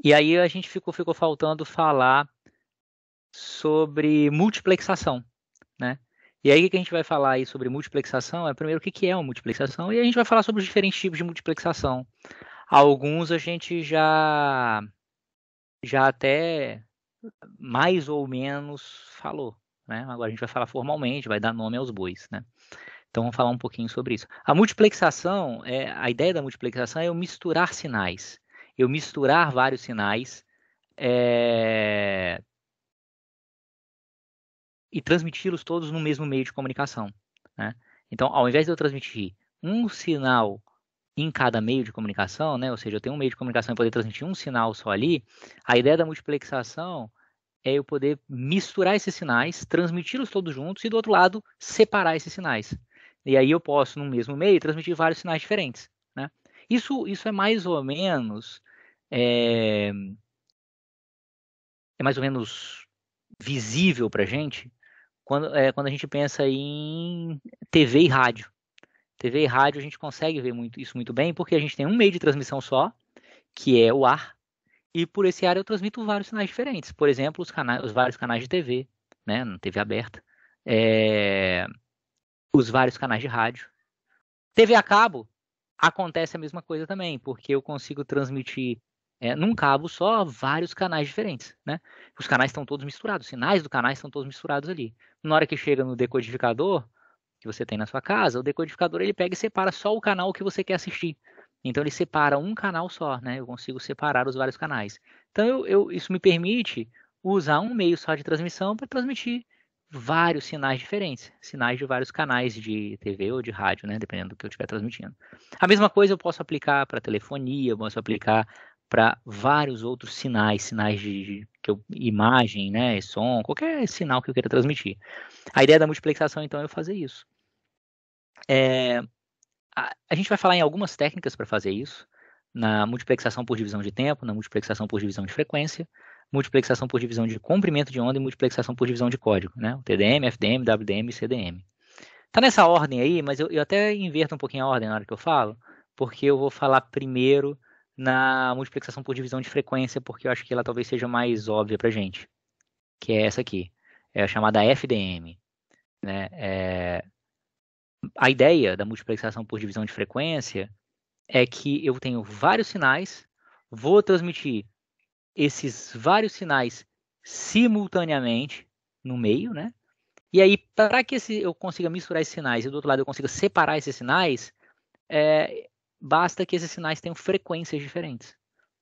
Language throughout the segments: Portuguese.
E aí a gente ficou faltando falar sobre multiplexação, né? E aí o que a gente vai falar aí sobre multiplexação é primeiro o que é uma multiplexação e a gente vai falar sobre os diferentes tipos de multiplexação. Alguns a gente já até mais ou menos falou, né? Agora a gente vai falar formalmente, vai dar nome aos bois, né? Então vamos falar um pouquinho sobre isso. A ideia da multiplexação é eu misturar sinais. Eu misturar vários sinais é, e transmiti-los todos no mesmo meio de comunicação, né? Então, ao invés de eu transmitir um sinal em cada meio de comunicação, né? Ou seja, eu tenho um meio de comunicação e poder transmitir um sinal só ali, a ideia da multiplexação é eu poder misturar esses sinais, transmiti-los todos juntos e do outro lado separar esses sinais. E aí eu posso, no mesmo meio, transmitir vários sinais diferentes, né? Isso é mais ou menos é, é mais ou menos visível para a gente quando a gente pensa em TV e rádio. TV e rádio a gente consegue ver isso muito bem porque a gente tem um meio de transmissão só, que é o ar, e por esse ar eu transmito vários sinais diferentes. Por exemplo, os vários canais de TV, né, na TV aberta, é, os vários canais de rádio. TV a cabo acontece a mesma coisa também, porque eu consigo transmitir num cabo só vários canais diferentes, né? Os canais estão todos misturados, os sinais do canal estão todos misturados ali. Na hora que chega no decodificador que você tem na sua casa, o decodificador ele pega e separa só o canal que você quer assistir. Então ele separa um canal só, né? Eu consigo separar os vários canais. Então isso me permite usar um meio só de transmissão para transmitir vários sinais diferentes, sinais de vários canais de TV ou de rádio, né? Dependendo do que eu estiver transmitindo. A mesma coisa eu posso aplicar para telefonia, eu posso aplicar para vários outros sinais, imagem, né, som, qualquer sinal que eu queira transmitir. A ideia da multiplexação então é eu fazer isso. A gente vai falar em algumas técnicas para fazer isso, na multiplexação por divisão de tempo, na multiplexação por divisão de frequência, multiplexação por divisão de comprimento de onda e multiplexação por divisão de código, né? O TDM, FDM, WDM e CDM. Tá nessa ordem aí, mas eu até inverto um pouquinho a ordem na hora que eu falo, porque eu vou falar primeiro na multiplexação por divisão de frequência, porque eu acho que ela talvez seja mais óbvia para gente, que é essa aqui, é a chamada FDM, né? A ideia da multiplexação por divisão de frequência é que eu tenho vários sinais, vou transmitir esses vários sinais simultaneamente no meio, né? E aí, para que eu consiga misturar esses sinais e do outro lado eu consiga separar esses sinais, basta que esses sinais tenham frequências diferentes,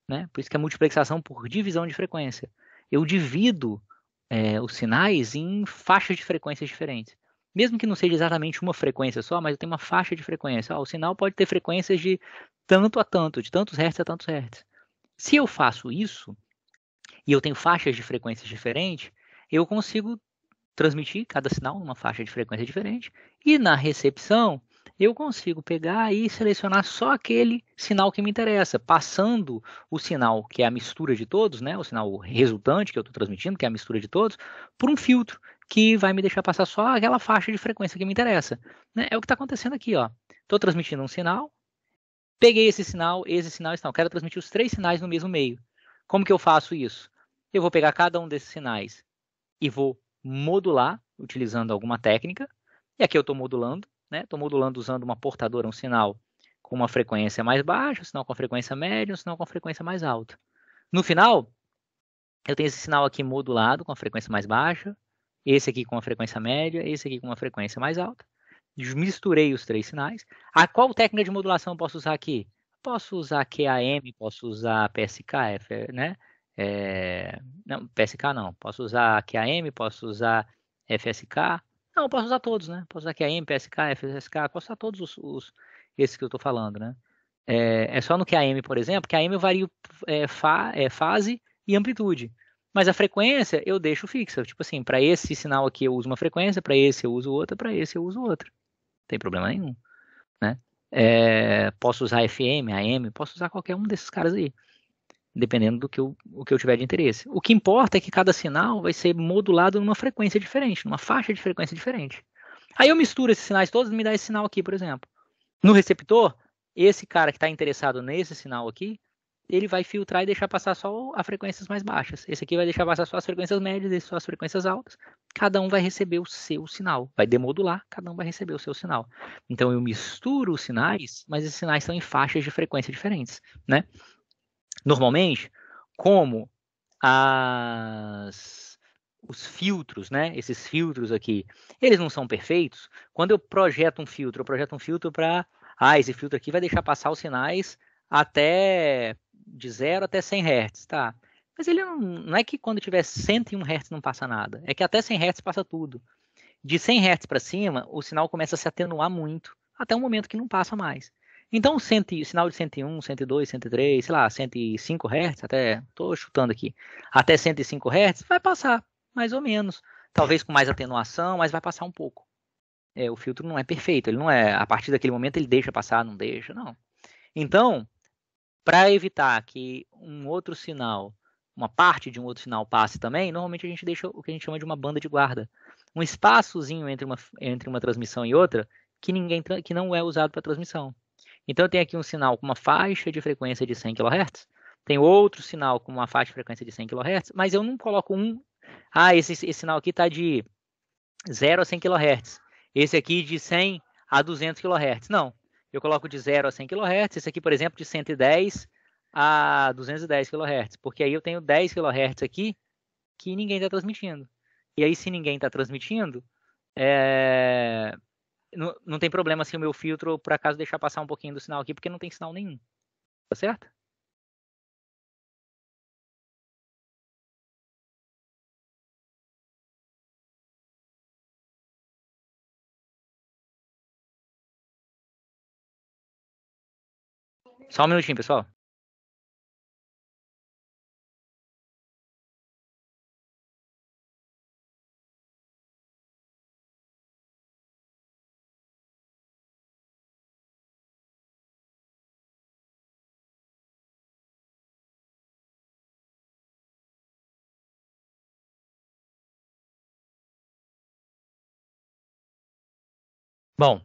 né? Por isso que é multiplexação por divisão de frequência. Eu divido os sinais em faixas de frequências diferentes. Mesmo que não seja exatamente uma frequência só, mas eu tenho uma faixa de frequência. O sinal pode ter frequências de tanto a tanto, de tantos hertz a tantos hertz. Se eu faço isso, e eu tenho faixas de frequências diferentes, eu consigo transmitir cada sinal numa faixa de frequência diferente, e na recepção eu consigo pegar e selecionar só aquele sinal que me interessa, passando o sinal que é a mistura de todos, né, o sinal resultante que eu estou transmitindo, que é a mistura de todos, por um filtro que vai me deixar passar só aquela faixa de frequência que me interessa. Né? É o que está acontecendo aqui. Estou transmitindo um sinal, peguei esse sinal, quero transmitir os três sinais no mesmo meio. Como que eu faço isso? Eu vou pegar cada um desses sinais e vou modular utilizando alguma técnica. E aqui eu estou modulando, né? Estou modulando usando uma portadora, um sinal com uma frequência mais baixa, um sinal com frequência média, um sinal com frequência mais alta. No final, eu tenho esse sinal aqui modulado com a frequência mais baixa, esse aqui com a frequência média, esse aqui com uma frequência mais alta. Misturei os três sinais. Qual técnica de modulação eu posso usar aqui? Posso usar QAM, posso usar PSK, né? Não, PSK não. Posso usar QAM, posso usar FSK. Não, posso usar todos, né? Posso usar QAM, PSK, FSK, posso usar todos esses que eu estou falando, né? É só no QAM, por exemplo, QAM eu vario fase e amplitude. Mas a frequência eu deixo fixa. Tipo assim, para esse sinal aqui eu uso uma frequência, para esse eu uso outra, para esse eu uso outra. Não tem problema nenhum, né? Posso usar FM, AM, posso usar qualquer um desses caras aí, dependendo do que o que eu tiver de interesse. O que importa é que cada sinal vai ser modulado numa frequência diferente, numa faixa de frequência diferente. Aí eu misturo esses sinais todos e me dá esse sinal aqui, por exemplo. No receptor, esse cara que está interessado nesse sinal aqui, ele vai filtrar e deixar passar só as frequências mais baixas. Esse aqui vai deixar passar só as frequências médias, esse só as frequências altas. Cada um vai receber o seu sinal. Vai demodular, cada um vai receber o seu sinal. Então eu misturo os sinais, mas esses sinais estão em faixas de frequência diferentes, né? Normalmente, como os filtros, né? Esses filtros aqui, eles não são perfeitos. Quando eu projeto um filtro, para, esse filtro aqui vai deixar passar os sinais até de 0 até 100 Hz, tá? Mas ele não é que quando tiver 101 Hz não passa nada, é que até 100 Hz passa tudo. De 100 Hz para cima, o sinal começa a se atenuar muito, até o momento que não passa mais. Então, o sinal de 101, 102, 103, sei lá, 105 Hz, até estou chutando aqui, até 105 Hz vai passar, mais ou menos. Talvez com mais atenuação, mas vai passar um pouco. O filtro não é perfeito, ele não é, a partir daquele momento ele deixa passar, não deixa, não. Então, para evitar que um outro sinal, uma parte de um outro sinal passe também, normalmente a gente deixa o que a gente chama de uma banda de guarda. Um espaçozinho entre uma transmissão e outra que não é usado para transmissão. Então eu tenho aqui um sinal com uma faixa de frequência de 100 kHz, tem outro sinal com uma faixa de frequência de 100 kHz, mas eu não coloco esse sinal aqui está de 0 a 100 kHz, esse aqui de 100 a 200 kHz. Não, eu coloco de 0 a 100 kHz, esse aqui, por exemplo, de 110 a 210 kHz, porque aí eu tenho 10 kHz aqui que ninguém está transmitindo. E aí, se ninguém está transmitindo, não tem problema se o meu filtro, por acaso, deixar passar um pouquinho do sinal aqui, porque não tem sinal nenhum. Tá certo? Só um minutinho, pessoal. Bom,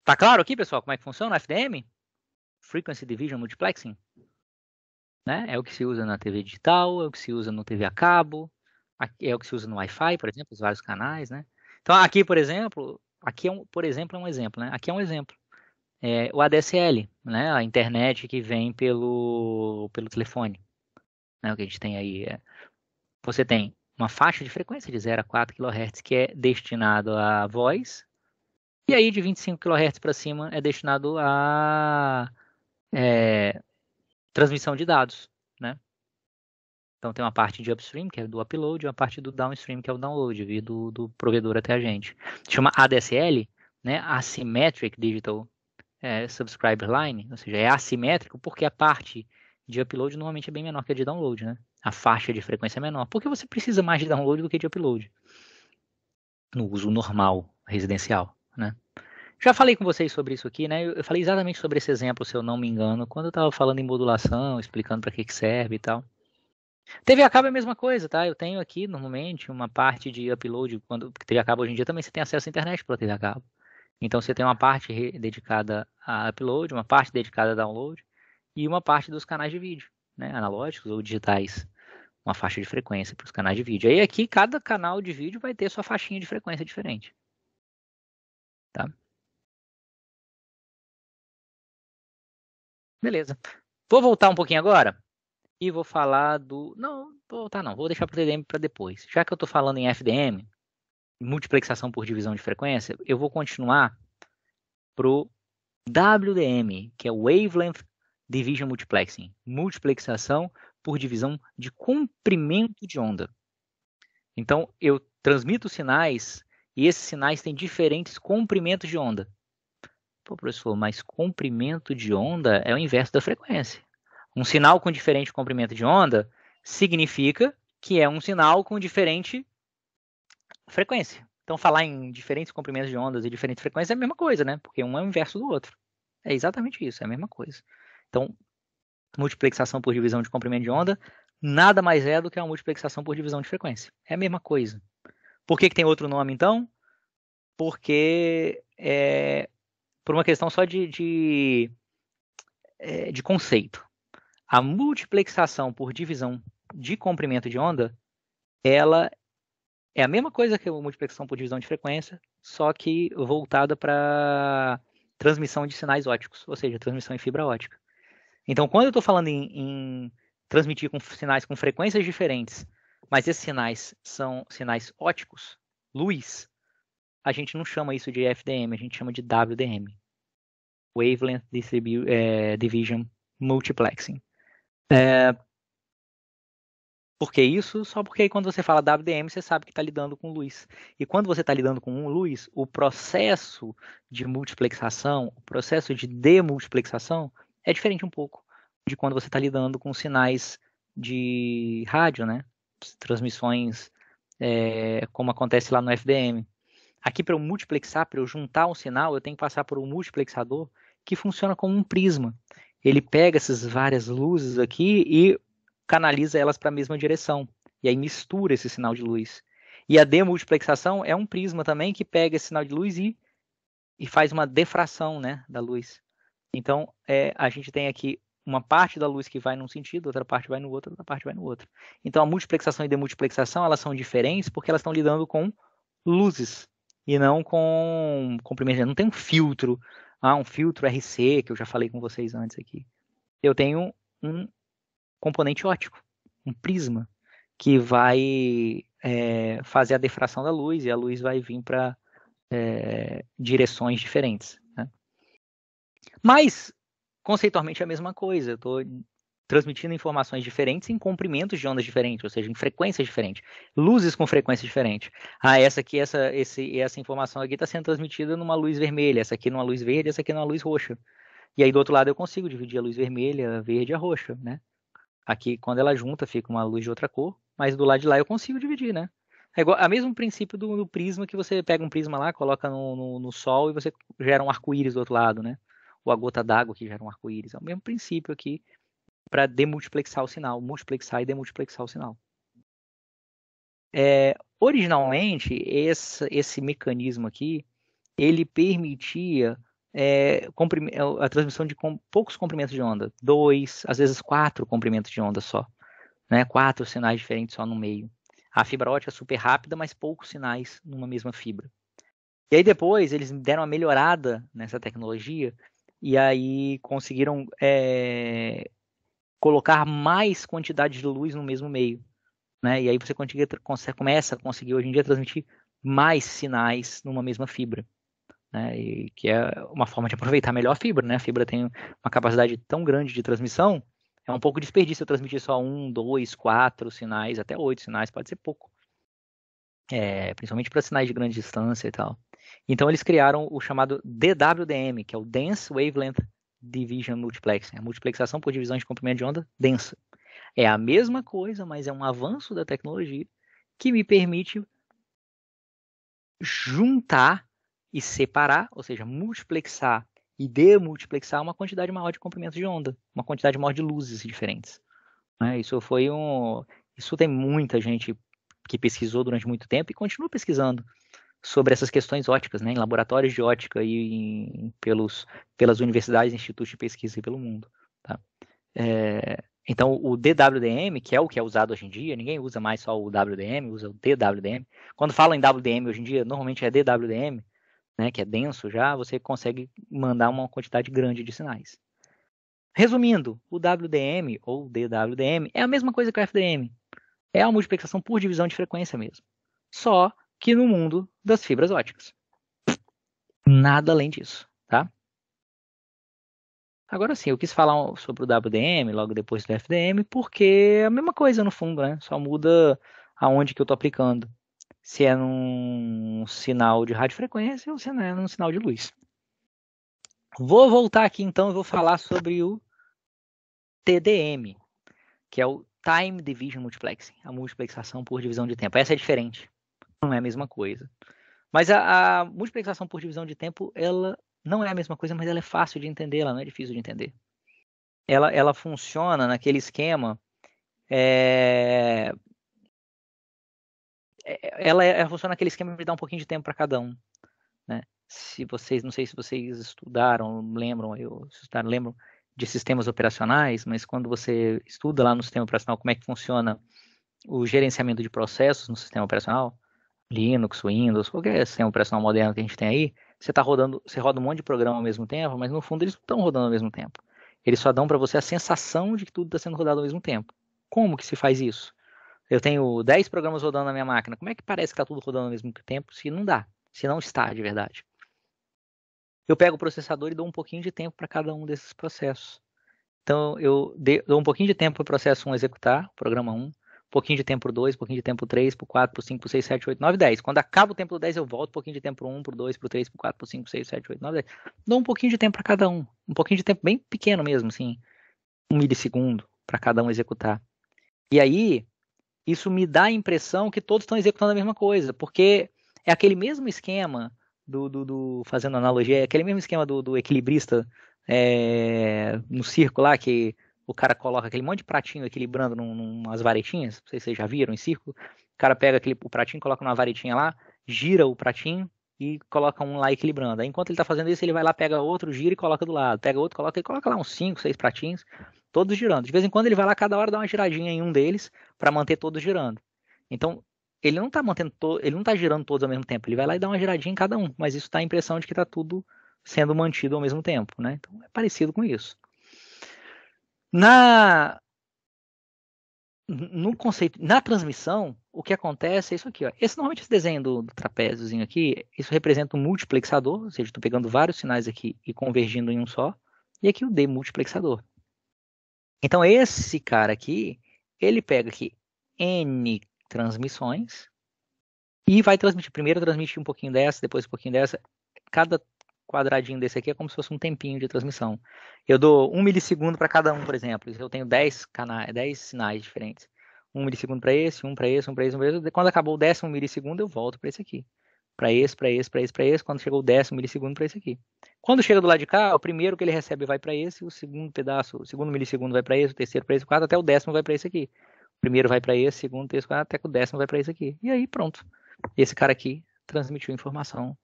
tá claro aqui, pessoal, como é que funciona o FDM? Frequency Division Multiplexing? Né? É o que se usa na TV digital, é o que se usa no TV a cabo, é o que se usa no Wi-Fi, por exemplo, os vários canais, né? Então, aqui, por exemplo, por exemplo, é um exemplo, né? Aqui é um exemplo. O ADSL, né? A internet que vem pelo telefone. Né? O que a gente tem aí você tem uma faixa de frequência de 0 a 4 kHz que é destinado a voz, e aí de 25 kHz para cima é destinado a transmissão de dados, né? Então tem uma parte de upstream, que é do upload, e uma parte do downstream, que é o download, vir do provedor até a gente. Chama ADSL, né? Asymmetric Digital Subscriber Line, ou seja, é assimétrico porque a parte de upload normalmente é bem menor que a de download, né? A faixa de frequência é menor, porque você precisa mais de download do que de upload, no uso normal, residencial, né? Já falei com vocês sobre isso aqui, né? Eu falei exatamente sobre esse exemplo, se eu não me engano, quando eu estava falando em modulação, explicando para que serve e tal. TV a cabo é a mesma coisa, tá? Eu tenho aqui, normalmente, uma parte de upload. Porque TV a cabo hoje em dia também você tem acesso à internet pela TV a cabo. Então você tem uma parte dedicada a upload, uma parte dedicada a download e uma parte dos canais de vídeo, né? Analógicos ou digitais. Uma faixa de frequência para os canais de vídeo. Aí aqui, cada canal de vídeo vai ter sua faixinha de frequência diferente. Tá? Beleza. Vou voltar um pouquinho agora e vou falar do. Não, vou voltar não. Vou deixar para o TDM para depois. Já que eu estou falando em FDM, multiplexação por divisão de frequência, eu vou continuar pro WDM, que é Wavelength Division Multiplexing, multiplexação por divisão de comprimento de onda. Então, eu transmito sinais e esses sinais têm diferentes comprimentos de onda. Pô, professor, mas comprimento de onda é o inverso da frequência. Um sinal com diferente comprimento de onda significa que é um sinal com diferente frequência. Então, falar em diferentes comprimentos de ondas e diferentes frequências é a mesma coisa, né? Porque um é o inverso do outro. É exatamente isso, é a mesma coisa. Então, multiplexação por divisão de comprimento de onda nada mais é do que uma multiplexação por divisão de frequência. É a mesma coisa. Por que tem outro nome, então? Porque por uma questão só de conceito. A multiplexação por divisão de comprimento de onda, ela é a mesma coisa que a multiplexação por divisão de frequência, só que voltada para transmissão de sinais óticos, ou seja, transmissão em fibra ótica. Então, quando eu estou falando em transmitir com sinais com frequências diferentes, mas esses sinais são sinais óticos, luz, a gente não chama isso de FDM, a gente chama de WDM. Wavelength Division Multiplexing. Por que isso? Só porque quando você fala WDM, você sabe que está lidando com luz. E quando você está lidando com luz, o processo de multiplexação, o processo de demultiplexação é diferente um pouco de quando você está lidando com sinais de rádio, né? Transmissões como acontece lá no FDM. Aqui, para eu multiplexar, para eu juntar um sinal, eu tenho que passar por um multiplexador que funciona como um prisma. Ele pega essas várias luzes aqui e canaliza elas para a mesma direção. E aí mistura esse sinal de luz. E a demultiplexação é um prisma também que pega esse sinal de luz e faz uma defração, né, da luz. Então, a gente tem aqui uma parte da luz que vai num sentido, outra parte vai no outro, outra parte vai no outro. Então, a multiplexação e demultiplexação, elas são diferentes porque elas estão lidando com luzes e não com comprimento. Não tem um filtro, um filtro RC, que eu já falei com vocês antes aqui. Eu tenho um componente óptico, um prisma, que vai fazer a defração da luz e a luz vai vir para direções diferentes. Né? Mas, conceitualmente, é a mesma coisa. Eu estou transmitindo informações diferentes em comprimentos de ondas diferentes, ou seja, em frequências diferentes, luzes com frequência diferente. Essa informação aqui está sendo transmitida numa luz vermelha, essa aqui numa luz verde, essa aqui numa luz roxa. E aí do outro lado eu consigo dividir a luz vermelha, a verde e a roxa, né? Aqui, quando ela junta, fica uma luz de outra cor, mas do lado de lá eu consigo dividir, né? É igual, é o mesmo princípio do prisma, que você pega um prisma lá, coloca no sol e você gera um arco-íris do outro lado, né? Ou a gota d'água que gera um arco-íris. É o mesmo princípio aqui para demultiplexar o sinal, multiplexar e demultiplexar o sinal. Originalmente, esse mecanismo aqui, ele permitia a transmissão de poucos comprimentos de onda, 2, às vezes 4 comprimentos de onda só, né? 4 sinais diferentes só no meio. A fibra ótica é super rápida, mas poucos sinais numa mesma fibra. E aí depois eles deram uma melhorada nessa tecnologia e aí conseguiram colocar mais quantidade de luz no mesmo meio. Né? E aí você começa a conseguir hoje em dia transmitir mais sinais numa mesma fibra. Né? E que é uma forma de aproveitar melhor a fibra. Né? A fibra tem uma capacidade tão grande de transmissão, é um pouco desperdício eu transmitir só 1, 2, 4 sinais, até 8 sinais, pode ser pouco. Principalmente para sinais de grande distância e tal. Então eles criaram o chamado DWDM, que é o Dense Wavelength Division Multiplexing, a multiplexação por divisão de comprimento de onda densa. É a mesma coisa, mas é um avanço da tecnologia que me permite juntar e separar, ou seja, multiplexar e demultiplexar uma quantidade maior de comprimentos de onda, uma quantidade maior de luzes diferentes. Isso tem muita gente que pesquisou durante muito tempo e continua pesquisando sobre essas questões óticas, né, em laboratórios de ótica e pelas universidades e institutos de pesquisa pelo mundo. Tá? Então, o DWDM, que é o que é usado hoje em dia, ninguém usa mais só o WDM, usa o DWDM. Quando falam em WDM hoje em dia, normalmente é DWDM, né, que é denso já, você consegue mandar uma quantidade grande de sinais. Resumindo, o WDM ou DWDM é a mesma coisa que o FDM. É a multiplexação por divisão de frequência mesmo. Só que no mundo das fibras óticas. Nada além disso, tá? Agora sim, eu quis falar sobre o WDM logo depois do FDM, porque é a mesma coisa no fundo, né? Só muda aonde que eu estou aplicando. Se é num sinal de radiofrequência ou se é num sinal de luz. Vou voltar aqui então e vou falar sobre o TDM, que é o Time Division Multiplexing, a multiplexação por divisão de tempo. Essa é diferente, não é a mesma coisa. Mas a multiplexação por divisão de tempo, ela não é a mesma coisa, mas ela é fácil de entender, ela não é difícil de entender. Ela funciona naquele esquema. Ela funciona naquele esquema de dar um pouquinho de tempo para cada um. Né? Não sei se vocês estudaram, lembram, de sistemas operacionais, mas quando você estuda lá no sistema operacional como é que funciona o gerenciamento de processos no sistema operacional, Linux, Windows, qualquer sistema operacional moderno que a gente tem aí, você roda um monte de programa ao mesmo tempo, mas no fundo eles não estão rodando ao mesmo tempo. Eles só dão para você a sensação de que tudo está sendo rodado ao mesmo tempo. Como que se faz isso? Eu tenho 10 programas rodando na minha máquina. Como é que parece que está tudo rodando ao mesmo tempo se não dá? Se não está de verdade. Eu pego o processador e dou um pouquinho de tempo para cada um desses processos. Então, eu dou um pouquinho de tempo para o processo 1 executar, programa 1, um pouquinho de tempo para o 2, um pouquinho de tempo para o 3, para o 4, para o 5, para o 6, 7, 8, 9, 10. Quando acaba o tempo do 10, eu volto um pouquinho de tempo para o 1, para o 2, para o 3, para o 4, para o 5, 6, 7, 8, 9, 10. Dou um pouquinho de tempo para cada um. Um pouquinho de tempo bem pequeno mesmo, assim. 1 milissegundo para cada um executar. E aí, isso me dá a impressão que todos estão executando a mesma coisa, porque é aquele mesmo esquema fazendo analogia, é aquele mesmo esquema do equilibrista no circo lá, que o cara coloca aquele monte de pratinho equilibrando numas varetinhas, não sei se vocês já viram em circo, o cara pega o pratinho, coloca numa varetinha lá, gira o pratinho e coloca um lá equilibrando. Aí, enquanto ele está fazendo isso, ele vai lá, pega outro, gira e coloca do lado, pega outro, ele coloca lá uns 5, 6 pratinhos, todos girando. De vez em quando ele vai lá, cada hora dá uma giradinha em um deles, para manter todos girando. Então, ele não está ele não está girando todos ao mesmo tempo. Ele vai lá e dá uma giradinha em cada um, mas isso dá a impressão de que está tudo sendo mantido ao mesmo tempo, né? Então, é parecido com isso. No conceito, na transmissão, o que acontece é isso aqui, ó. Normalmente esse desenho do trapéziozinho aqui, isso representa um multiplexador, ou seja, estou pegando vários sinais aqui e convergindo em um só. E aqui o demultiplexador. Então esse cara aqui, ele pega aqui N transmissões e vai transmitir. Primeiro transmite um pouquinho dessa, depois um pouquinho dessa. Cada quadradinho desse aqui é como se fosse um tempinho de transmissão. Eu dou 1 milissegundo para cada um, por exemplo. Eu tenho 10 sinais diferentes. 1 milissegundo para esse, um para esse, um para esse, um para esse. Quando acabou o 10º milissegundo, eu volto para esse aqui. Para esse, para esse, para esse, para esse. Quando chegou o 10º milissegundo, para esse aqui. Quando chega do lado de cá, o primeiro que ele recebe vai para esse, o segundo pedaço, o segundo milissegundo vai para esse, o terceiro para esse, o quarto, até o 10º vai para esse aqui. O primeiro vai para esse, o segundo, o terceiro, até que o 10º vai para esse aqui. E aí, pronto. Esse cara aqui transmitiu informação.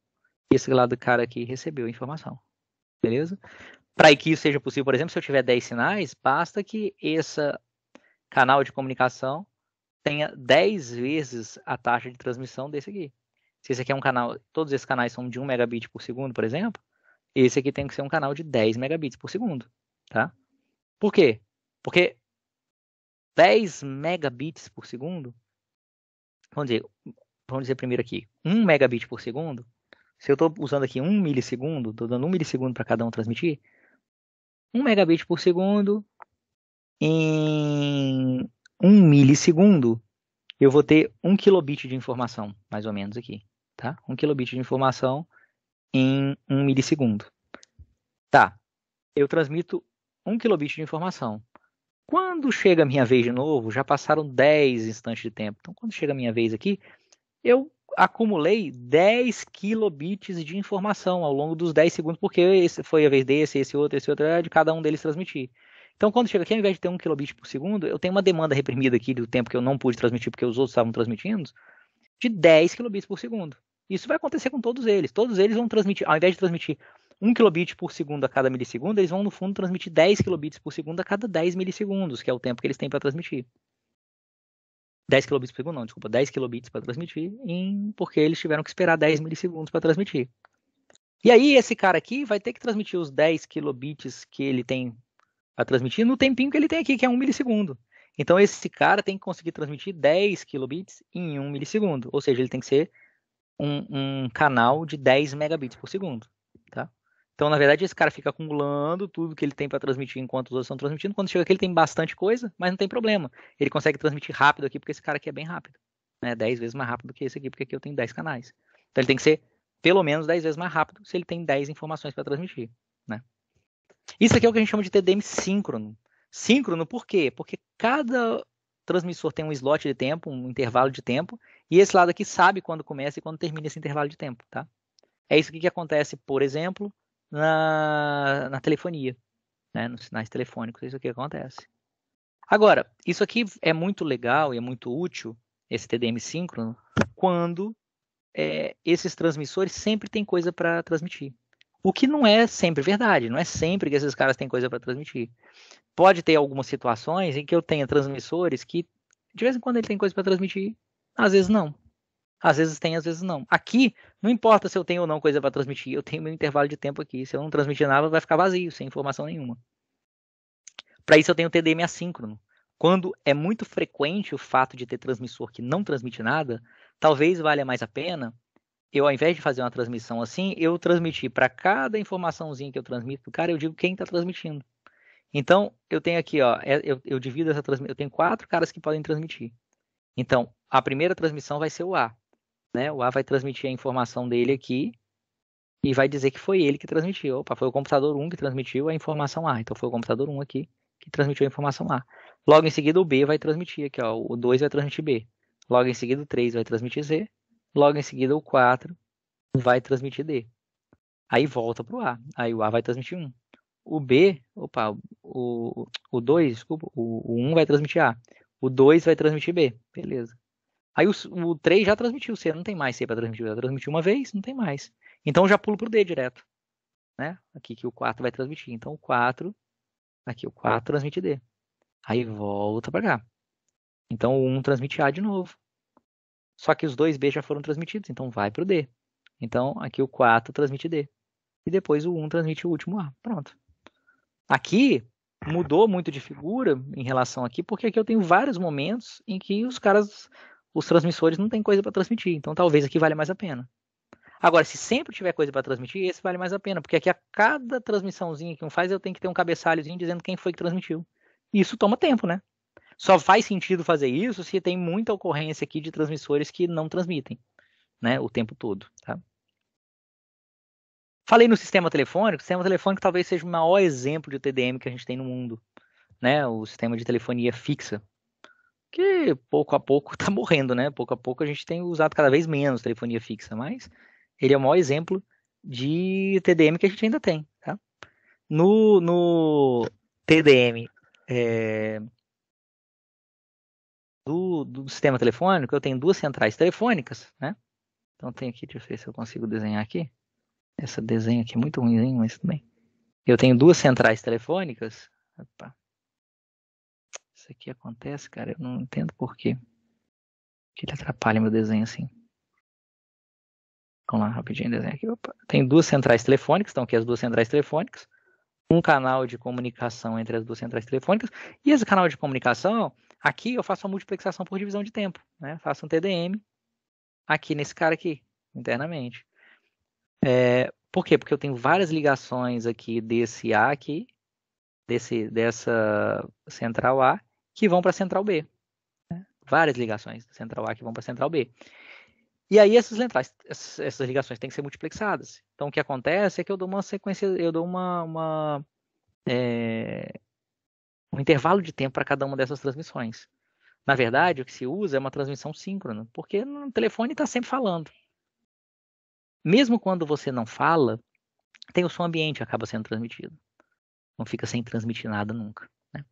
Esse lado do cara aqui recebeu informação. Beleza? Para que isso seja possível, por exemplo, se eu tiver 10 sinais, basta que esse canal de comunicação tenha 10 vezes a taxa de transmissão desse aqui. Se esse aqui é um canal, todos esses canais são de 1 megabit por segundo, por exemplo, esse aqui tem que ser um canal de 10 megabits por segundo. Tá? Por quê? Porque 10 megabits por segundo, vamos dizer primeiro aqui, 1 megabit por segundo, se eu estou usando aqui 1 milissegundo, estou dando 1 milissegundo para cada um transmitir, 1 megabit por segundo em 1 milissegundo, eu vou ter 1 kilobit de informação, mais ou menos aqui. Tá? 1 kilobit de informação em 1 milissegundo. Tá, eu transmito 1 kilobit de informação. Quando chega a minha vez de novo, já passaram 10 instantes de tempo. Então, quando chega a minha vez aqui, eu acumulei 10 kilobits de informação ao longo dos 10 segundos, porque esse foi a vez esse outro, de cada um deles transmitir. Então, quando chega aqui, ao invés de ter 1 kilobit por segundo, eu tenho uma demanda reprimida aqui do tempo que eu não pude transmitir porque os outros estavam transmitindo, de 10 kilobits por segundo. Isso vai acontecer com todos eles. Todos eles vão transmitir, ao invés de transmitir 1 kilobit por segundo a cada milissegundo, eles vão, no fundo, transmitir 10 kilobits por segundo a cada 10 milissegundos, que é o tempo que eles têm para transmitir. 10 kilobits por segundo, não, desculpa, 10 kilobits para transmitir, porque eles tiveram que esperar 10 milissegundos para transmitir. E aí, esse cara aqui vai ter que transmitir os 10 kilobits que ele tem para transmitir no tempinho que ele tem aqui, que é 1 milissegundo. Então, esse cara tem que conseguir transmitir 10 kilobits em 1 milissegundo. Ou seja, ele tem que ser um canal de 10 megabits por segundo. Tá? Então, na verdade, esse cara fica acumulando tudo que ele tem para transmitir enquanto os outros estão transmitindo. Quando chega aqui, ele tem bastante coisa, mas não tem problema. Ele consegue transmitir rápido aqui, porque esse cara aqui é bem rápido. 10 vezes mais rápido que esse aqui, porque aqui eu tenho 10 canais. Então, ele tem que ser pelo menos 10 vezes mais rápido se ele tem 10 informações para transmitir. Né? Isso aqui é o que a gente chama de TDM síncrono. Síncrono por quê? Porque cada transmissor tem um slot de tempo, um intervalo de tempo, e esse lado aqui sabe quando começa e quando termina esse intervalo de tempo. Tá? É isso que acontece, por exemplo, na telefonia, né? Nos sinais telefônicos, isso aqui acontece. Agora, isso aqui é muito legal e é muito útil, esse TDM síncrono, quando esses transmissores sempre têm coisa para transmitir. O que não é sempre verdade, não é sempre que esses caras têm coisa para transmitir. Pode ter algumas situações em que eu tenha transmissores que, de vez em quando, ele tem coisa para transmitir, às vezes não. Às vezes tem, às vezes não. Aqui, não importa se eu tenho ou não coisa para transmitir, eu tenho meu intervalo de tempo aqui. Se eu não transmitir nada, vai ficar vazio, sem informação nenhuma. Para isso, eu tenho o TDM assíncrono. Quando é muito frequente o fato de ter transmissor que não transmite nada, talvez valha mais a pena eu, ao invés de fazer uma transmissão assim, eu transmitir para cada informaçãozinha que eu transmito, cara, eu digo quem está transmitindo. Então, eu tenho aqui, ó, eu divido essa transmissão, eu tenho 4 caras que podem transmitir. Então, a primeira transmissão vai ser o A, né? O A vai transmitir a informação dele aqui e vai dizer que foi ele que transmitiu. Opa, foi o computador 1 que transmitiu a informação A. Então, foi o computador 1 aqui que transmitiu a informação A. Logo em seguida, o B vai transmitir aqui, ó, o 2 vai transmitir B. Logo em seguida, o 3 vai transmitir C. Logo em seguida, o 4 vai transmitir D. Aí volta para o A. Aí o A vai transmitir 1. O B, opa, o 2, desculpa, o 1 vai transmitir A. O 2 vai transmitir B. Beleza. Aí o 3 já transmitiu C, não tem mais C para transmitir. Já transmitiu uma vez, não tem mais. Então já pulo para o D direto. Né? Aqui que o 4 vai transmitir. Então o 4, aqui o 4 transmite D. Aí volta para cá. Então o 1 transmite A de novo. Só que os dois B já foram transmitidos, então vai para o D. Então aqui o 4 transmite D. E depois o 1 transmite o último A. Pronto. Aqui mudou muito de figura em relação aqui, porque aqui eu tenho vários momentos em que os transmissores não têm coisa para transmitir. Então talvez aqui valha mais a pena. Agora, se sempre tiver coisa para transmitir, esse vale mais a pena, porque aqui a cada transmissãozinha que um faz, eu tenho que ter um cabeçalhozinho dizendo quem foi que transmitiu. E isso toma tempo, né? Só faz sentido fazer isso se tem muita ocorrência aqui de transmissores que não transmitem, né, o tempo todo, tá? Falei no sistema telefônico. O sistema telefônico talvez seja o maior exemplo de TDM que a gente tem no mundo, né? O sistema de telefonia fixa, que pouco a pouco está morrendo, né? Pouco a pouco a gente tem usado cada vez menos telefonia fixa, mas ele é o maior exemplo de TDM que a gente ainda tem, tá? No TDM do sistema telefônico, eu tenho 2 centrais telefônicas, né? Então tem aqui, deixa eu ver se eu consigo desenhar aqui. Esse desenho aqui é muito ruimzinho, mas tudo bem. Eu tenho 2 centrais telefônicas. Opa. Isso aqui acontece, cara, eu não entendo por quê. Que ele atrapalha meu desenho assim. Vamos lá, rapidinho, desenho aqui. Opa. Tem 2 centrais telefônicas, então aqui as 2 centrais telefônicas. Um canal de comunicação entre as 2 centrais telefônicas. E esse canal de comunicação, aqui eu faço uma multiplexação por divisão de tempo, né? Faço um TDM aqui nesse cara aqui, internamente. Por quê? Porque eu tenho várias ligações aqui desse A aqui, dessa central A, que vão para a central B. Né? Várias ligações da central A que vão para a central B. E aí essas ligações têm que ser multiplexadas. Então o que acontece é que eu dou uma sequência, eu dou um intervalo de tempo para cada uma dessas transmissões. Na verdade, o que se usa é uma transmissão síncrona, porque no telefone está sempre falando. Mesmo quando você não fala, tem o som ambiente acaba sendo transmitido. Não fica sem transmitir nada nunca. Né?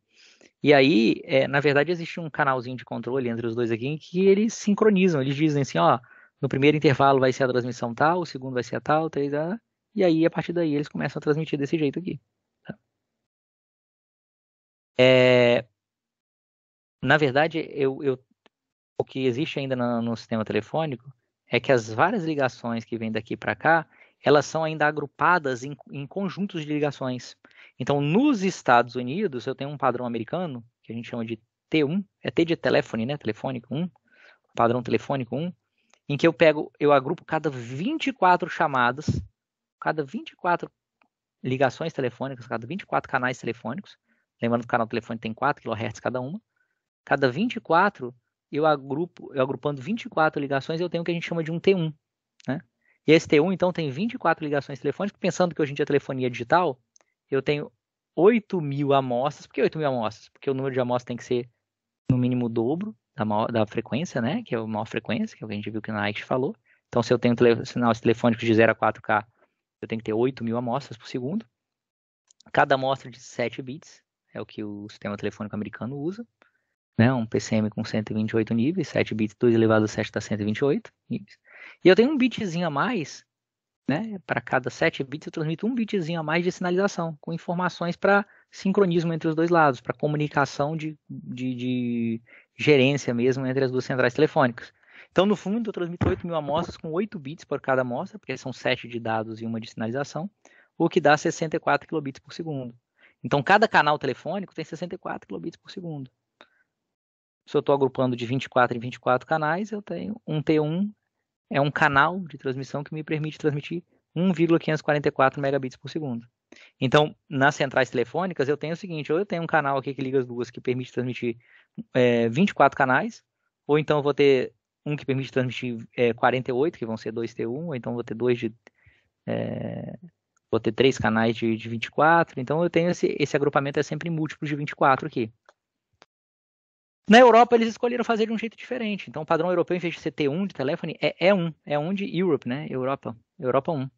E aí, na verdade, existe um canalzinho de controle entre os dois aqui em que eles sincronizam. Eles dizem assim, ó, no primeiro intervalo vai ser a transmissão tal, o segundo vai ser a tal, 3A, e aí, a partir daí, eles começam a transmitir desse jeito aqui. Tá? Na verdade, o que existe ainda no sistema telefônico é que as várias ligações que vêm daqui para cá, elas são ainda agrupadas em conjuntos de ligações. Então, nos Estados Unidos, eu tenho um padrão americano, que a gente chama de T1, é T de telefone, né? Telefônico 1, padrão telefônico 1, em que eu agrupo cada 24 chamadas, cada 24 ligações telefônicas, cada 24 canais telefônicos, lembrando que o canal telefônico tem 4 kHz cada uma, cada 24 eu agrupando 24 ligações, eu tenho o que a gente chama de um T1. Né? E esse T1, então, tem 24 ligações telefônicas, pensando que hoje em dia a telefonia é digital, eu tenho 8.000 amostras. Por que 8.000 amostras? Porque o número de amostras tem que ser no mínimo o dobro da frequência, né? Que é a maior frequência, que é o que a gente viu que na Ike falou. Então, se eu tenho sinais telefônicos de 0 a 4K, eu tenho que ter 8.000 amostras por segundo. Cada amostra de 7 bits, é o que o sistema telefônico americano usa. Né, um PCM com 128 níveis, 7 bits, 2 elevado a 7 dá 128 níveis. E eu tenho um bitzinho a mais né? Para cada 7 bits eu transmito um bitzinho a mais de sinalização, com informações para sincronismo entre os dois lados, para comunicação de gerência mesmo entre as duas centrais telefônicas. Então, no fundo, eu transmito 8.000 amostras com 8 bits por cada amostra, porque são 7 de dados e uma de sinalização, o que dá 64 kilobits por segundo. Então, cada canal telefônico tem 64 kilobits por segundo. Se eu estou agrupando de 24 em 24 canais, eu tenho um T1, é um canal de transmissão que me permite transmitir 1,544 megabits por segundo. Então, nas centrais telefônicas, eu tenho o seguinte, ou eu tenho um canal aqui que liga as duas que permite transmitir 24 canais, ou então eu vou ter um que permite transmitir 48, que vão ser 2T1, ou então vou ter vou ter 3 canais de 24, então eu tenho esse agrupamento é sempre múltiplo de 24 aqui. Na Europa, eles escolheram fazer de um jeito diferente. Então, o padrão europeu, em vez de ser T1 de telefone, é 1. É 1 de Europe, né? Europa 1.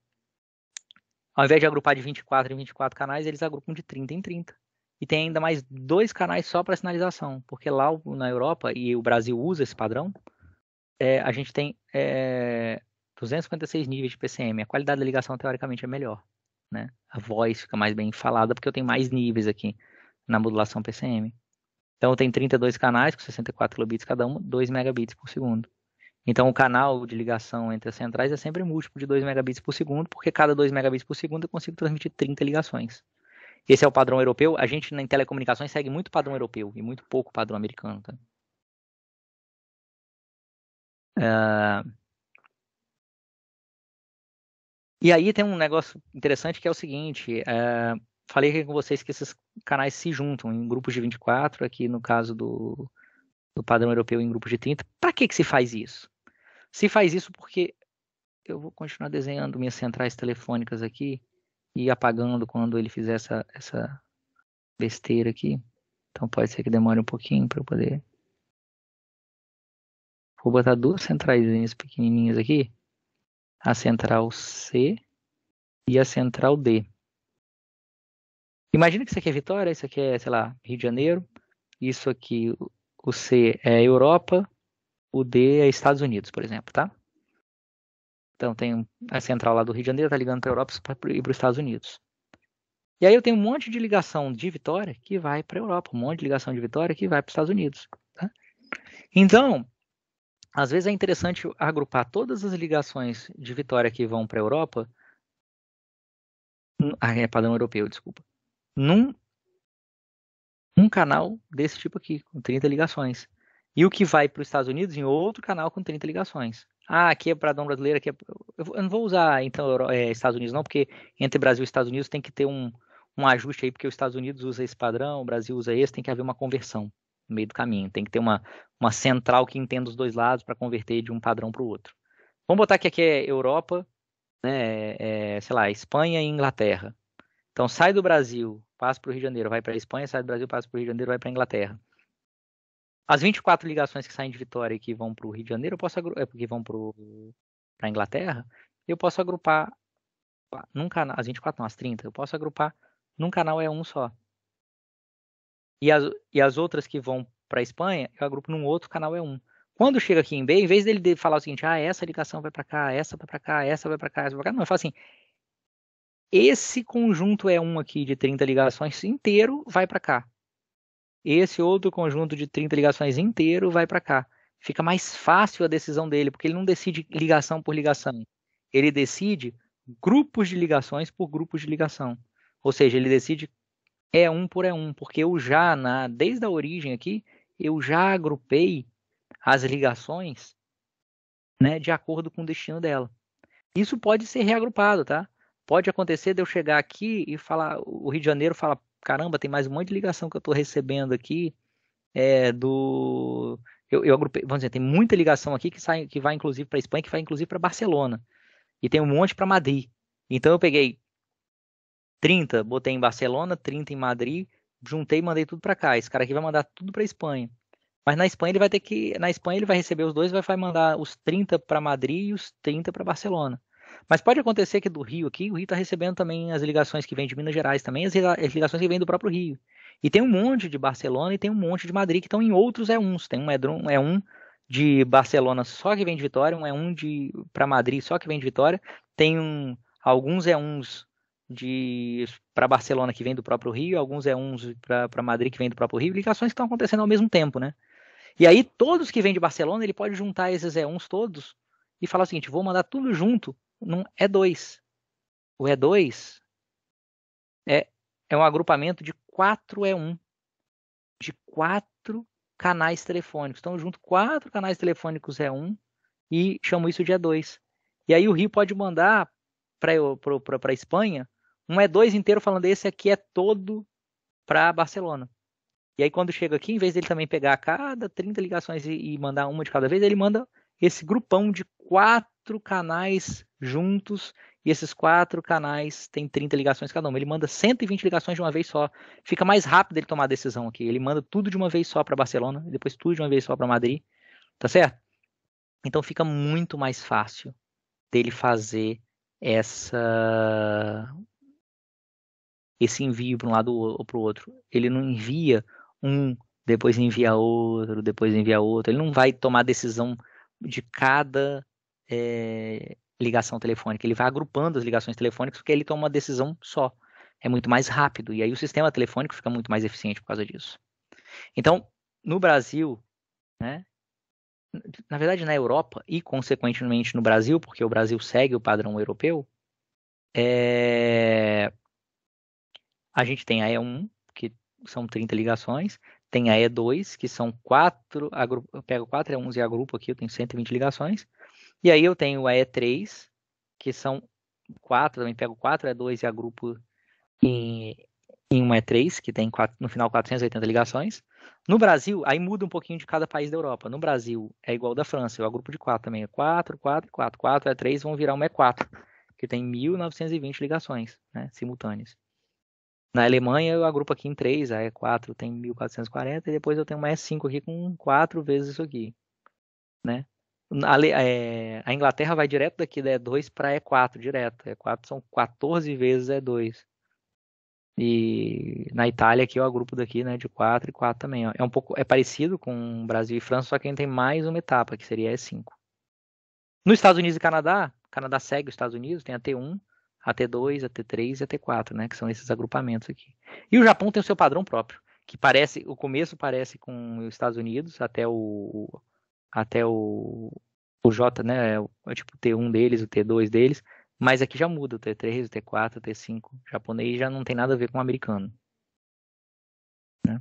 Ao invés de agrupar de 24 em 24 canais, eles agrupam de 30 em 30. E tem ainda mais 2 canais só para sinalização. Porque lá na Europa, e o Brasil usa esse padrão, a gente tem 256 níveis de PCM. A qualidade da ligação, teoricamente, é melhor. Né? A voz fica mais bem falada, porque eu tenho mais níveis aqui na modulação PCM. Então, tem 32 canais com 64 kilobits cada um, 2 megabits por segundo. Então, o canal de ligação entre as centrais é sempre múltiplo de 2 megabits por segundo, porque cada 2 megabits por segundo eu consigo transmitir 30 ligações. Esse é o padrão europeu. A gente, em telecomunicações, segue muito padrão europeu e muito pouco padrão americano. Tá? E aí tem um negócio interessante que é o seguinte... falei aqui com vocês que esses canais se juntam em grupos de 24, aqui no caso do padrão europeu em grupos de 30. Para que se faz isso? Se faz isso porque eu vou continuar desenhando minhas centrais telefônicas aqui e apagando quando ele fizer essa besteira aqui. Então pode ser que demore um pouquinho para eu poder... Vou botar 2 centrais pequenininhas aqui. A central C e a central D. Imagina que isso aqui é Vitória, isso aqui é, sei lá, Rio de Janeiro. Isso aqui, o C é Europa, o D é Estados Unidos, por exemplo, tá? Então tem a central lá do Rio de Janeiro, tá ligando para a Europa e para os Estados Unidos. E aí eu tenho um monte de ligação de Vitória que vai para a Europa, um monte de ligação de Vitória que vai para os Estados Unidos. Tá? Então, às vezes é interessante agrupar todas as ligações de Vitória que vão para a Europa, é padrão europeu, desculpa, num canal desse tipo aqui, com 30 ligações. E o que vai para os Estados Unidos em outro canal com 30 ligações. Aqui é padrão brasileiro, aqui é... Eu não vou usar, então, Estados Unidos não, porque entre Brasil e Estados Unidos tem que ter um ajuste aí, porque os Estados Unidos usa esse padrão, o Brasil usa esse, tem que haver uma conversão no meio do caminho. Tem que ter uma central que entenda os dois lados para converter de um padrão para o outro. Vamos botar que aqui é Europa, né, sei lá, Espanha e Inglaterra. Então, sai do Brasil, passa para o Rio de Janeiro, vai para a Espanha, sai do Brasil, passa para o Rio de Janeiro, vai para a Inglaterra. As 24 ligações que saem de Vitória e que vão para o Rio de Janeiro, porque vão para a Inglaterra, eu posso agrupar num canal, as 24 não, as 30, eu posso agrupar num canal é um só. E as outras que vão para a Espanha, eu agrupo num outro canal é um. Quando chega aqui em B, em vez dele falar o seguinte, essa ligação vai para cá, essa vai para cá, essa vai para cá, essa vai para cá, não, eu falo assim, esse conjunto é um aqui de 30 ligações inteiro vai para cá. Esse outro conjunto de 30 ligações inteiro vai para cá. Fica mais fácil a decisão dele, porque ele não decide ligação por ligação. Ele decide grupos de ligações por grupos de ligação. Ou seja, ele decide E1 por E1, porque eu já, desde a origem aqui, eu já agrupei as ligações, né, de acordo com o destino dela. Isso pode ser reagrupado, tá? Pode acontecer de eu chegar aqui e falar, o Rio de Janeiro fala, caramba, tem mais um monte de ligação que eu estou recebendo aqui eu agrupei, vamos dizer, tem muita ligação aqui que vai inclusive para Espanha, que vai inclusive para Barcelona. E tem um monte para Madrid. Então eu peguei 30, botei em Barcelona, 30 em Madrid, juntei e mandei tudo para cá. Esse cara aqui vai mandar tudo para Espanha. Mas na Espanha ele vai receber os dois, vai mandar os 30 para Madrid e os 30 para Barcelona. Mas pode acontecer que do Rio aqui, o Rio está recebendo também as ligações que vêm de Minas Gerais também, as ligações que vêm do próprio Rio. E tem um monte de Barcelona e tem um monte de Madrid que estão em outros E1s. Tem um E1 de Barcelona só que vem de Vitória, um E1 para Madrid só que vem de Vitória, tem alguns E1s para Barcelona que vem do próprio Rio, alguns E1s para Madrid que vem do próprio Rio, ligações que estão acontecendo ao mesmo tempo, né? E aí todos que vêm de Barcelona, ele pode juntar esses E1s todos e falar o seguinte, vou mandar tudo junto num E2. O E2 é um agrupamento de 4 E1, de 4 canais telefônicos. Então, junto 4 canais telefônicos E1 e chamo isso de E2. E aí o Rio pode mandar para a Espanha um E2 inteiro falando esse aqui é todo para Barcelona. E aí quando chega aqui, em vez dele também pegar cada 30 ligações e mandar uma de cada vez, ele manda esse grupão de 4 canais juntos, e esses 4 canais têm 30 ligações cada um. Ele manda 120 ligações de uma vez só. Fica mais rápido ele tomar a decisão aqui. Ele manda tudo de uma vez só para Barcelona, e depois tudo de uma vez só para Madrid. Tá certo? Então fica muito mais fácil dele fazer esse envio para um lado ou para o outro. Ele não envia um, depois envia outro, depois envia outro. Ele não vai tomar decisão de cada ligação telefônica. Ele vai agrupando as ligações telefônicas porque ele toma uma decisão só. É muito mais rápido. E aí o sistema telefônico fica muito mais eficiente por causa disso. Então, no Brasil, né, na verdade na Europa e consequentemente no Brasil, porque o Brasil segue o padrão europeu, a gente tem a E1, que são 30 ligações, tem a E2, que são 4, eu pego 4 E1s e agrupo aqui, eu tenho 120 ligações, e aí eu tenho a E3, que são 4, também pego 4 E2 e agrupo em uma E3, que tem no final 480 ligações. No Brasil, aí muda um pouquinho de cada país da Europa. No Brasil, é igual da França, eu agrupo de 4 também, é 4, 4, 4, 4 E3 vão virar uma E4, que tem 1920 ligações, né, simultâneas. Na Alemanha, eu agrupo aqui em 3, a E4 tem 1440 e depois eu tenho uma E5 aqui com 4 vezes isso aqui, né? A Inglaterra vai direto daqui da E2 para E4, direto. E4 são 14 vezes E2. E na Itália aqui eu agrupo daqui, né, de 4 e 4 também. Ó. É parecido com Brasil e França, só que a gente tem mais uma etapa, que seria a E5. Nos Estados Unidos e Canadá, Canadá segue os Estados Unidos, tem a T1, a T2, a T3 e a T4, né? Que são esses agrupamentos aqui. E o Japão tem o seu padrão próprio, que parece, o começo parece com os Estados Unidos, até o J, né? É tipo o T1 deles, o T2 deles, mas aqui já muda, o T3, o T4, o T5. O japonês já não tem nada a ver com o americano. Né?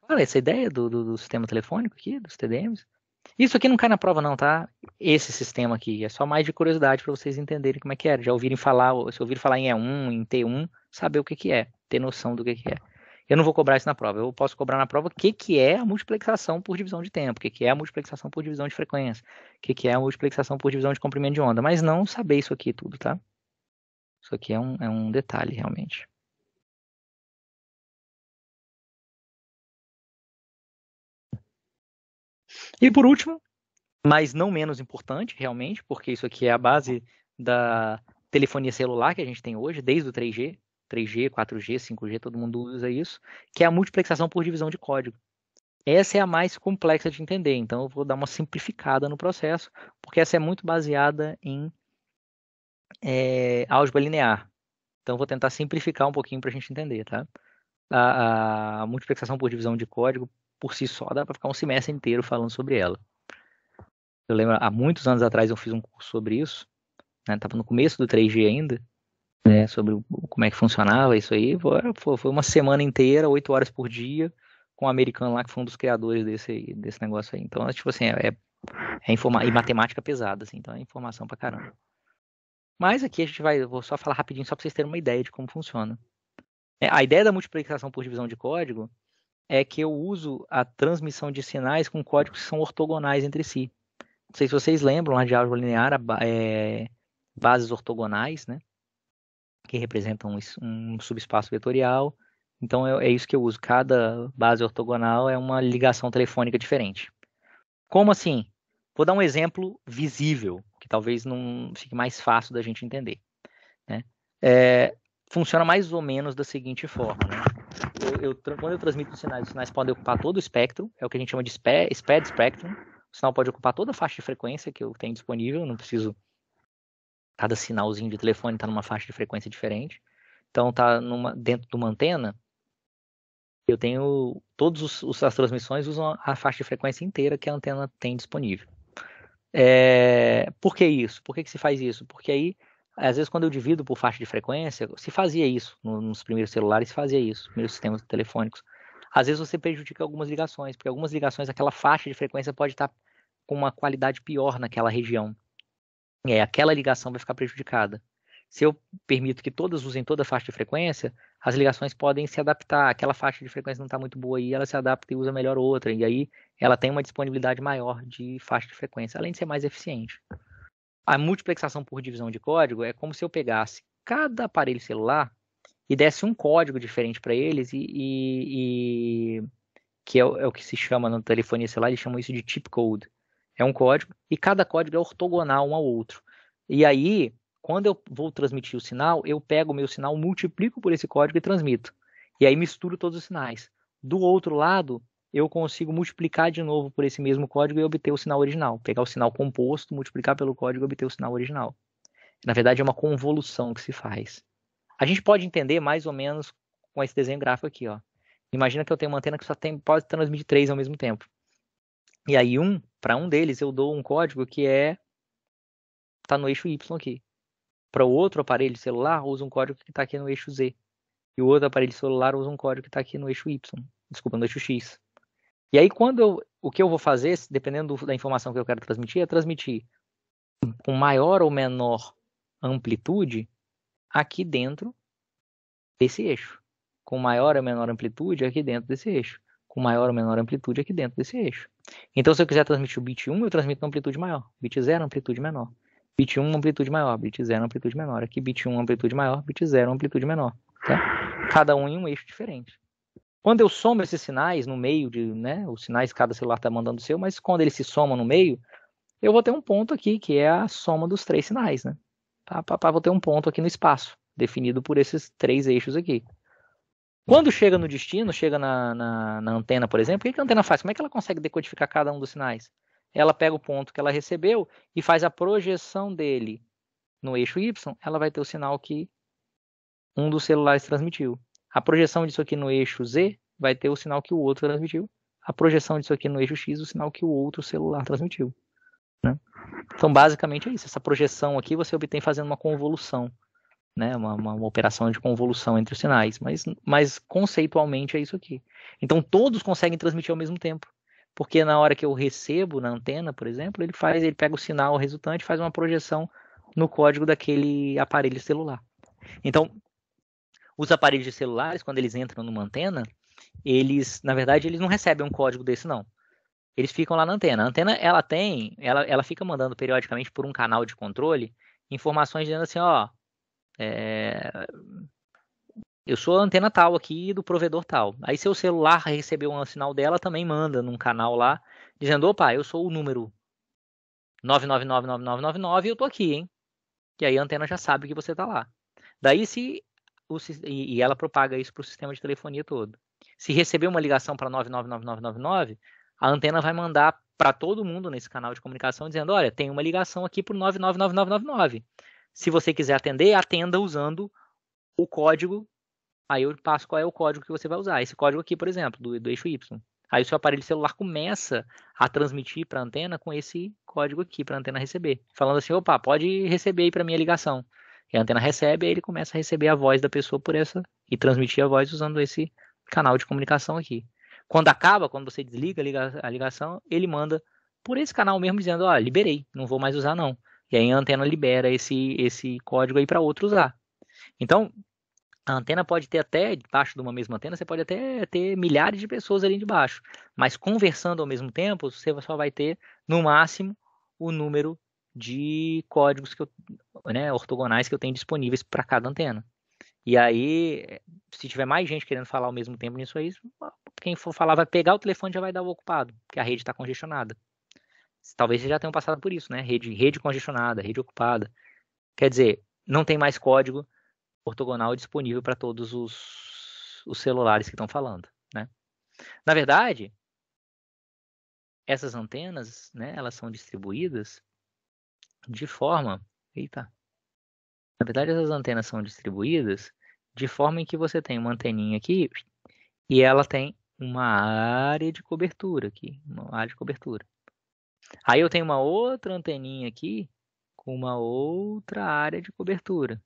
Claro, essa ideia do sistema telefônico aqui, dos TDMs. Isso aqui não cai na prova não, tá? Esse sistema aqui é só mais de curiosidade para vocês entenderem como é que é. Já ouvirem falar, se ouvirem falar em E1, em T1, saber o que que é, ter noção do que é. Eu não vou cobrar isso na prova. Eu posso cobrar na prova o que que é a multiplexação por divisão de tempo, o que que é a multiplexação por divisão de frequência, o que que é a multiplexação por divisão de comprimento de onda, mas não saber isso aqui tudo, tá? Isso aqui é um detalhe realmente. E por último, mas não menos importante, realmente, porque isso aqui é a base da telefonia celular que a gente tem hoje, desde o 3G, 4G, 5G, todo mundo usa isso, que é a multiplexação por divisão de código. Essa é a mais complexa de entender, então eu vou dar uma simplificada no processo, porque essa é muito baseada em álgebra linear. Então eu vou tentar simplificar um pouquinho para a gente entender, tá? A multiplexação por divisão de código, por si só, dá para ficar um semestre inteiro falando sobre ela. Eu lembro, há muitos anos atrás eu fiz um curso sobre isso, né? Tava no começo do 3G ainda, né? Sobre como é que funcionava isso aí. Foi uma semana inteira, 8 horas por dia, com um americano lá que foi um dos criadores desse negócio aí. Então, tipo assim, e matemática pesada, assim, então é informação pra caramba. Mas aqui eu vou só falar rapidinho só para vocês terem uma ideia de como funciona. A ideia da multiplicação por divisão de código é que eu uso a transmissão de sinais com códigos que são ortogonais entre si. Não sei se vocês lembram lá de álgebra linear, bases ortogonais, né? Que representam um subespaço vetorial. Então é isso que eu uso. Cada base ortogonal é uma ligação telefônica diferente. Como assim? Vou dar um exemplo visível, que talvez não fique mais fácil da gente entender. Né? funciona mais ou menos da seguinte forma, né? Quando eu transmito os sinais podem ocupar todo o espectro, é o que a gente chama de SPAD spectrum. O sinal pode ocupar toda a faixa de frequência que eu tenho disponível, não preciso cada sinalzinho de telefone está numa faixa de frequência diferente. Então tá dentro de uma antena, eu tenho todas as transmissões usam a faixa de frequência inteira que a antena tem disponível. Por que isso? Por que se faz isso? Porque aí, às vezes, quando eu divido por faixa de frequência, se fazia isso nos primeiros celulares, se fazia isso, nos primeiros sistemas telefônicos. Às vezes você prejudica algumas ligações, porque algumas ligações, aquela faixa de frequência pode estar com uma qualidade pior naquela região. E aí aquela ligação vai ficar prejudicada. Se eu permito que todas usem toda a faixa de frequência, as ligações podem se adaptar. Aquela faixa de frequência não está muito boa aí, ela se adapta e usa melhor outra. E aí ela tem uma disponibilidade maior de faixa de frequência, além de ser mais eficiente. A multiplexação por divisão de código é como se eu pegasse cada aparelho celular e desse um código diferente para eles que é o que se chama na telefonia celular, eles chamam isso de chip code. É um código e cada código é ortogonal um ao outro. E aí, quando eu vou transmitir o sinal, eu pego o meu sinal, multiplico por esse código e transmito. E aí misturo todos os sinais. Do outro lado, eu consigo multiplicar de novo por esse mesmo código e obter o sinal original. Pegar o sinal composto, multiplicar pelo código e obter o sinal original. Na verdade, é uma convolução que se faz. A gente pode entender mais ou menos com esse desenho gráfico aqui, ó. Imagina que eu tenho uma antena que pode transmitir 3 ao mesmo tempo. E aí, para um deles, eu dou um código que está no eixo Y aqui. Para o outro aparelho celular, usa um código que está aqui no eixo Z. E o outro aparelho celular usa um código que está aqui no eixo Y. Desculpa, no eixo X. E aí, o que eu vou fazer, dependendo da informação que eu quero transmitir, é transmitir com maior ou menor amplitude aqui dentro desse eixo. Com maior ou menor amplitude aqui dentro desse eixo. Com maior ou menor amplitude aqui dentro desse eixo. Então, se eu quiser transmitir o bit 1, eu transmito uma amplitude maior. Bit 0, amplitude menor. Bit 1, amplitude maior. Bit 0, amplitude menor. Aqui, bit 1, amplitude maior. Bit 0, amplitude menor. Tá? Cada um em um eixo diferente. Quando eu somo esses sinais no meio né? Os sinais cada celular está mandando o seu, mas quando eles se somam no meio, eu vou ter um ponto aqui, que é a soma dos 3 sinais, né? Vou ter um ponto aqui no espaço, definido por esses 3 eixos aqui. Quando chega no destino, chega na antena, por exemplo, o que a antena faz? Como é que ela consegue decodificar cada um dos sinais? Ela pega o ponto que ela recebeu e faz a projeção dele no eixo Y, ela vai ter o sinal que um dos celulares transmitiu. A projeção disso aqui no eixo Z vai ter o sinal que o outro transmitiu. A projeção disso aqui no eixo X, o sinal que o outro celular transmitiu. Né? Então, basicamente é isso. Essa projeção aqui você obtém fazendo uma convolução. Né, uma operação de convolução entre os sinais, mas conceitualmente é isso aqui. Então todos conseguem transmitir ao mesmo tempo, porque na hora que eu recebo na antena, por exemplo, ele pega o sinal resultante e faz uma projeção no código daquele aparelho celular. Então, os aparelhos de celulares, quando eles entram numa antena, na verdade, eles não recebem um código desse, não. Eles ficam lá na antena. A antena, ela fica mandando periodicamente por um canal de controle informações dizendo assim, ó, eu sou a antena tal aqui do provedor tal. Aí seu celular recebeu um sinal dela, também manda num canal lá, dizendo, opa, eu sou o número 9999999 e eu tô aqui, hein? E aí a antena já sabe que você tá lá. Daí e ela propaga isso para o sistema de telefonia todo. Se receber uma ligação para 9999999, a antena vai mandar para todo mundo nesse canal de comunicação dizendo, olha, tem uma ligação aqui para o 999999. Se você quiser atender, atenda usando o código. Aí eu passo qual é o código que você vai usar. Esse código aqui, por exemplo, do eixo Y. Aí o seu aparelho celular começa a transmitir para a antena com esse código aqui, para a antena receber. Falando assim, opa, pode receber aí para minha ligação. E a antena recebe, aí ele começa a receber a voz da pessoa por essa e transmitir a voz usando esse canal de comunicação aqui. Quando acaba, quando você desliga a ligação, ele manda por esse canal mesmo dizendo, ó, liberei, não vou mais usar não. E aí a antena libera esse código aí para outro usar. Então, a antena pode ter até, debaixo de uma mesma antena, você pode até ter milhares de pessoas ali debaixo. Mas conversando ao mesmo tempo, você só vai ter, no máximo, o número de códigos ortogonais que eu tenho disponíveis para cada antena. E aí, se tiver mais gente querendo falar ao mesmo tempo nisso aí, quem for falar vai pegar o telefone e já vai dar o ocupado, porque a rede está congestionada. Talvez vocês já tenham passado por isso, né? Rede congestionada, rede ocupada. Quer dizer, não tem mais código, ortogonal disponível para todos os celulares que estão falando, né? Na verdade, essas antenas, né, elas são distribuídas de forma... Eita! Na verdade, essas antenas são distribuídas de forma em que você tem uma anteninha aqui e ela tem uma área de cobertura aqui, uma área de cobertura. Aí eu tenho uma outra anteninha aqui com uma outra área de cobertura.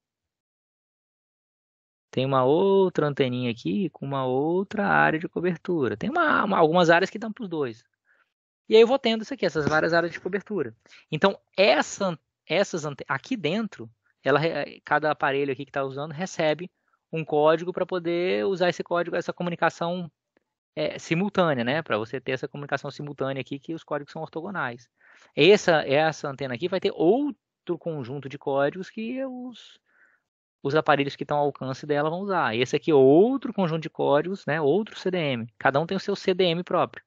Tem uma outra anteninha aqui com uma outra área de cobertura. Tem algumas áreas que dão para os dois. E aí eu vou tendo isso aqui, essas várias áreas de cobertura. Então, aqui dentro, cada aparelho aqui que está usando recebe um código para poder usar esse código, essa comunicação simultânea, né? Para você ter essa comunicação simultânea aqui, que os códigos são ortogonais. Essa antena aqui vai ter outro conjunto de códigos que os aparelhos que estão ao alcance dela vão usar. Esse aqui é outro conjunto de códigos, né? Outro CDM. Cada um tem o seu CDM próprio.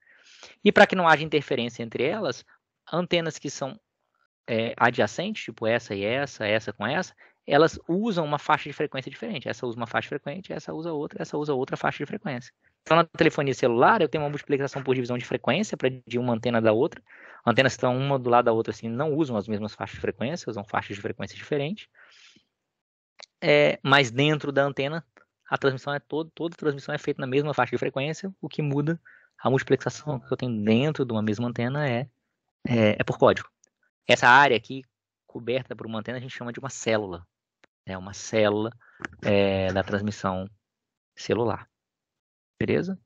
E para que não haja interferência entre elas, antenas que são adjacentes, tipo essa com elas usam uma faixa de frequência diferente. Essa usa uma faixa de frequência, essa usa outra faixa de frequência. Então, na telefonia celular, eu tenho uma multiplicação por divisão de frequência para dividir uma antena da outra. Antenas que estão uma do lado da outra assim, não usam as mesmas faixas de frequência, usam faixas de frequência diferentes. Mas dentro da antena, a transmissão toda transmissão é feita na mesma faixa de frequência, o que muda a multiplexação que eu tenho dentro de uma mesma antena é por código. Essa área aqui, coberta por uma antena, a gente chama de uma célula. É uma célula da transmissão celular. Beleza?